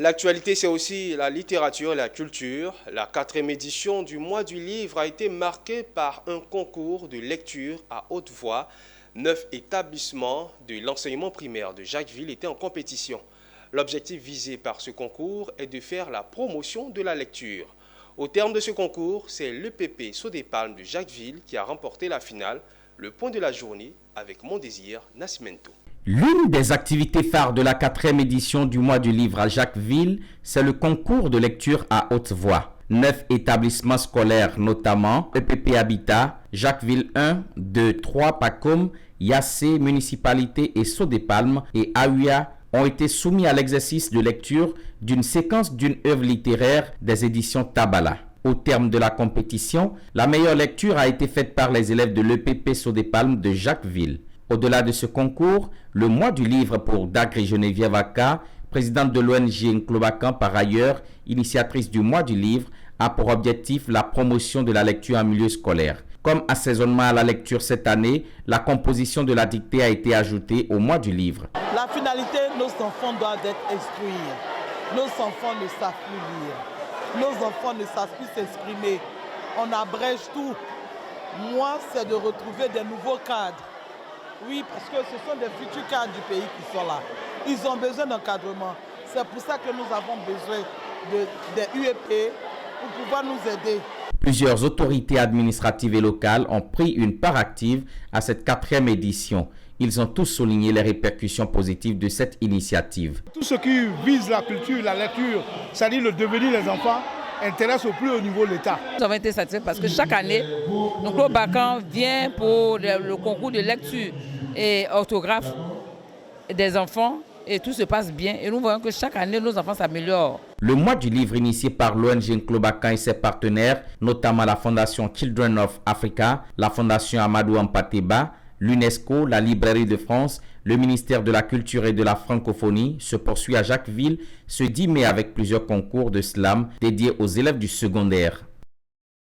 L'actualité, c'est aussi la littérature et la culture. La 4e édition du mois du livre a été marquée par un concours de lecture à haute voix. 9 établissements de l'enseignement primaire de Jacquesville étaient en compétition. L'objectif visé par ce concours est de faire la promotion de la lecture. Au terme de ce concours, c'est l'EPP Sodépalme de Jacquesville qui a remporté la finale. Le point de la journée avec Mon Désir Nascimento. L'une des activités phares de la 4e édition du mois du livre à Jacquesville, c'est le concours de lecture à haute voix. 9 établissements scolaires, notamment EPP Habitat, Jacquesville 1, 2, 3, Pacôme, Yassé, Municipalité et Sodépalme et AUA ont été soumis à l'exercice de lecture d'une séquence d'une œuvre littéraire des éditions Tabala. Au terme de la compétition, la meilleure lecture a été faite par les élèves de l'EPP Sodépalme de Jacquesville. Au-delà de ce concours, le mois du livre pour Dagre Geneviève Aka, présidente de l'ONG Nklobakan par ailleurs, initiatrice du mois du livre, a pour objectif la promotion de la lecture en milieu scolaire. Comme assaisonnement à la lecture cette année, la composition de la dictée a été ajoutée au mois du livre. La finalité, nos enfants doivent être instruits. Nos enfants ne savent plus lire. Nos enfants ne savent plus s'exprimer. On abrège tout. Moi, c'est de retrouver des nouveaux cadres. Oui, parce que ce sont des futurs cadres du pays qui sont là. Ils ont besoin d'encadrement. C'est pour ça que nous avons besoin des UEP pour pouvoir nous aider. Plusieurs autorités administratives et locales ont pris une part active à cette 4e édition. Ils ont tous souligné les répercussions positives de cette initiative. Tout ce qui vise la culture, la lecture, c'est-à-dire le devenir des enfants, intéresse au plus haut niveau de l'État. Nous avons été satisfaits parce que chaque année, Nklobakan vient pour le concours de lecture et orthographe des enfants et tout se passe bien. Et nous voyons que chaque année, nos enfants s'améliorent. Le mois du livre initié par l'ONG Nklobakan et ses partenaires, notamment la Fondation Children of Africa, la Fondation Amadou Hampâté-Bâ, l'UNESCO, la Librairie de France, le ministère de la Culture et de la Francophonie se poursuit à Jacquesville ce 10 mai avec plusieurs concours de slam dédiés aux élèves du secondaire.